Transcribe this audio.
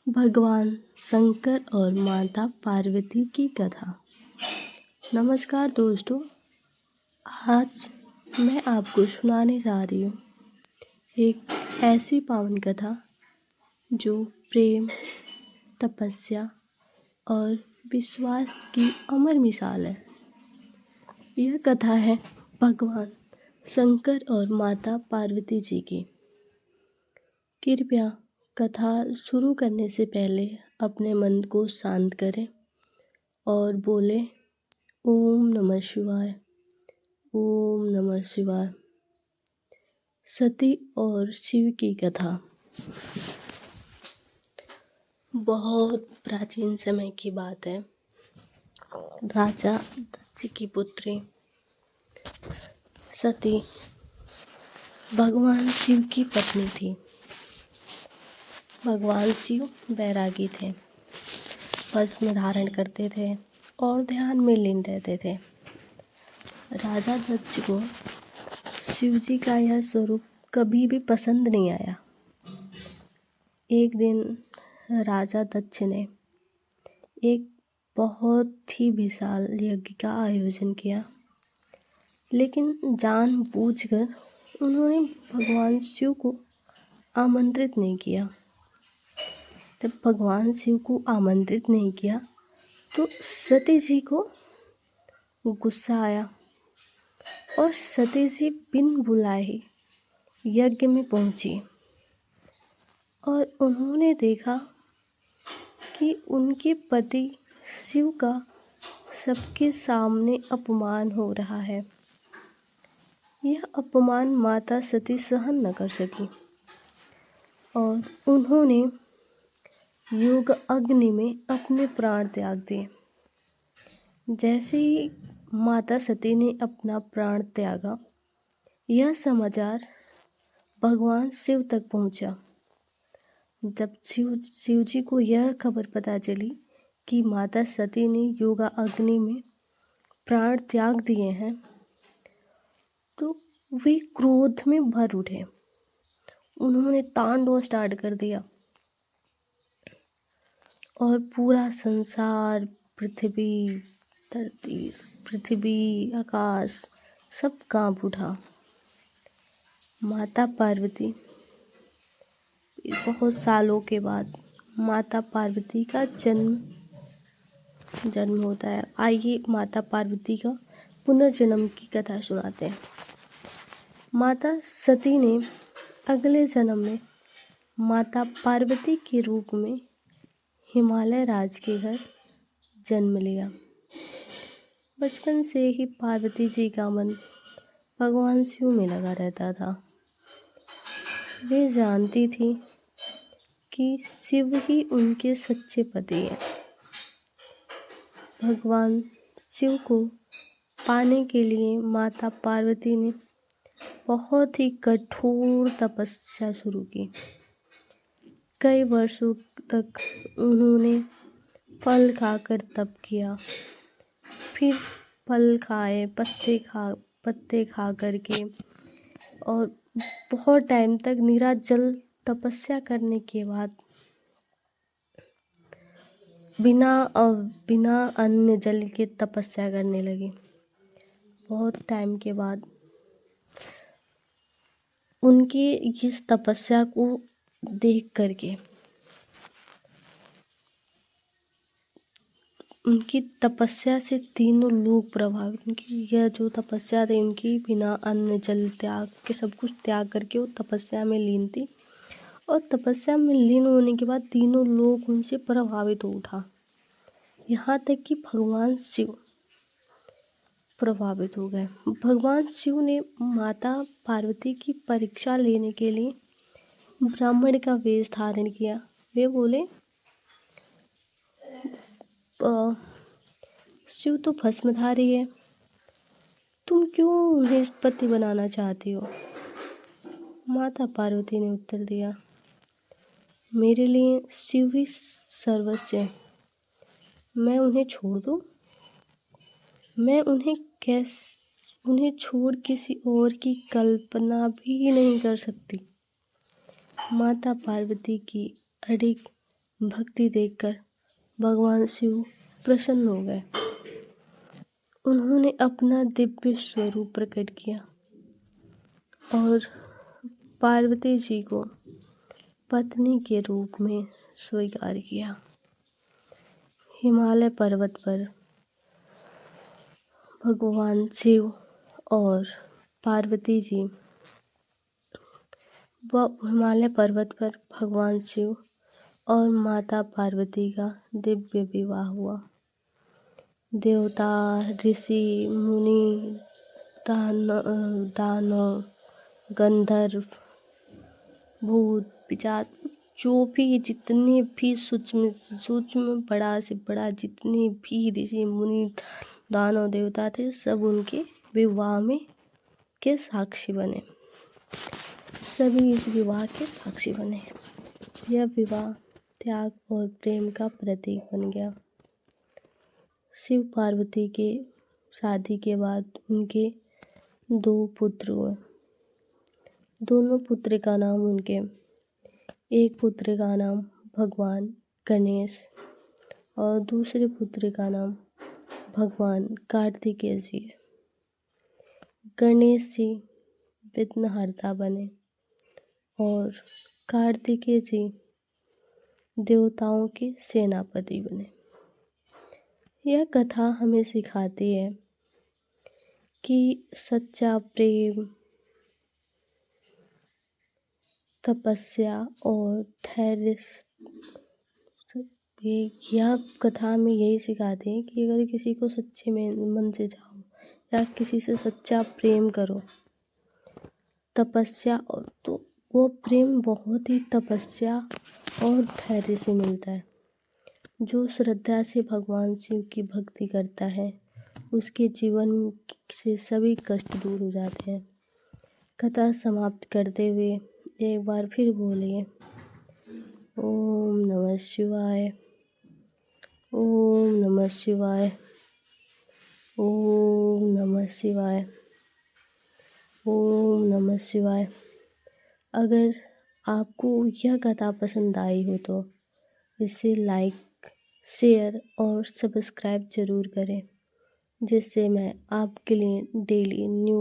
भगवान शंकर और माता पार्वती की कथा। नमस्कार दोस्तों, आज मैं आपको सुनाने जा रही हूँ एक ऐसी पावन कथा जो प्रेम, तपस्या और विश्वास की अमर मिसाल है। यह कथा है भगवान शंकर और माता पार्वती जी की। कृपया कथा शुरू करने से पहले अपने मन को शांत करें और बोले ओम नमः शिवाय, ओम नमः शिवाय। सती और शिव की कथा। बहुत प्राचीन समय की बात है। राजा दक्ष की पुत्री सती भगवान शिव की पत्नी थी। भगवान शिव बैरागी थे, भस्म धारण करते थे और ध्यान में लीन रहते थे। राजा दक्ष को शिव जी का यह स्वरूप कभी भी पसंद नहीं आया। एक दिन राजा दक्ष ने एक बहुत ही विशाल यज्ञ का आयोजन किया, लेकिन जानबूझकर उन्होंने भगवान शिव को आमंत्रित नहीं किया। जब भगवान शिव को आमंत्रित नहीं किया तो सती जी को गुस्सा आया और सती जी बिन बुलाए ही यज्ञ में पहुंची और उन्होंने देखा कि उनके पति शिव का सबके सामने अपमान हो रहा है। यह अपमान माता सती सहन न कर सकी और उन्होंने योग अग्नि में अपने प्राण त्याग दिए। जैसे ही माता सती ने अपना प्राण त्यागा, यह समाचार भगवान शिव तक पहुंचा। जब शिव जी को यह खबर पता चली कि माता सती ने योगा अग्नि में प्राण त्याग दिए हैं, तो वे क्रोध में भर उठे। उन्होंने तांडव स्टार्ट कर दिया और पूरा संसार, पृथ्वी, आकाश सब कांप उठा। माता पार्वती, बहुत सालों के बाद माता पार्वती का जन्म होता है। आइए माता पार्वती का पुनर्जन्म की कथा सुनाते हैं। माता सती ने अगले जन्म में माता पार्वती के रूप में हिमालय राज के घर जन्म लिया। बचपन से ही पार्वती जी का मन भगवान शिव में लगा रहता था। वे जानती थी कि शिव ही उनके सच्चे पति हैं। भगवान शिव को पाने के लिए माता पार्वती ने बहुत ही कठोर तपस्या शुरू की। कई वर्षों तक उन्होंने फल खाकर तप किया, फिर फल खाए, पत्ते खा करके और बहुत टाइम तक निराजल तपस्या करने के बाद बिना अन्न जल के तपस्या करने लगे। बहुत टाइम के बाद उनकी इस तपस्या को देख करके उनकी तपस्या से तीनों लोग प्रभावित। उनकी यह जो तपस्या थी, उनकी बिना अन्न जल त्याग के सब कुछ त्याग करके वो तपस्या में लीन थी और तपस्या में लीन होने के बाद तीनों लोग उनसे प्रभावित हो उठा। यहाँ तक कि भगवान शिव प्रभावित हो गए। भगवान शिव ने माता पार्वती की परीक्षा लेने के लिए ब्राह्मण का वेश धारण किया। वे बोले, शिव तो भस्मधारी है, तुम क्यों उन्हें पति बनाना चाहती हो? माता पार्वती ने उत्तर दिया, मेरे लिए शिव ही सर्वस्व है। मैं उन्हें छोड़ दूं? मैं उन्हें छोड़ किसी और की कल्पना भी नहीं कर सकती। माता पार्वती की अड़िग भक्ति देखकर भगवान शिव प्रसन्न हो गए। उन्होंने अपना दिव्य स्वरूप प्रकट किया और पार्वती जी को पत्नी के रूप में स्वीकार किया। हिमालय पर्वत पर भगवान शिव और पार्वती जी हिमालय पर्वत पर भगवान शिव और माता पार्वती का दिव्य विवाह हुआ। देवता, ऋषि, मुनि, दानव, गंधर्व, भूत, पिशाच, जो भी जितने भी सूक्ष्म बड़ा से बड़ा जितने भी ऋषि, मुनि, दानव, देवता थे, सब उनके विवाह में के साक्षी बने। सभी इस विवाह के साक्षी बने। यह विवाह त्याग और प्रेम का प्रतीक बन गया। शिव पार्वती के शादी के बाद उनके 2 पुत्र हुए। दोनों पुत्र का नाम उनके, एक पुत्र का नाम भगवान गणेश और दूसरे पुत्र का नाम भगवान कार्तिकेय जी है। गणेश जी विघ्नहर्ता बने और कार्तिकेय जी देवताओं के सेनापति बने। यह कथा हमें सिखाती है कि सच्चा प्रेम, तपस्या और धैर्य, यह कथा में यही सिखाती है कि अगर किसी को सच्चे मन से चाहो या किसी से सच्चा प्रेम करो, तपस्या, और तो वो प्रेम बहुत ही तपस्या और धैर्य से मिलता है। जो श्रद्धा से भगवान शिव की भक्ति करता है उसके जीवन से सभी कष्ट दूर हो जाते हैं। कथा समाप्त करते हुए एक बार फिर बोलिए ओम नमः शिवाय, ओम नमः शिवाय, ओम नमः शिवाय, ओम नमः शिवाय। अगर आपको यह कथा पसंद आई हो तो इसे लाइक, शेयर और सब्सक्राइब ज़रूर करें, जिससे मैं आपके लिए डेली न्यू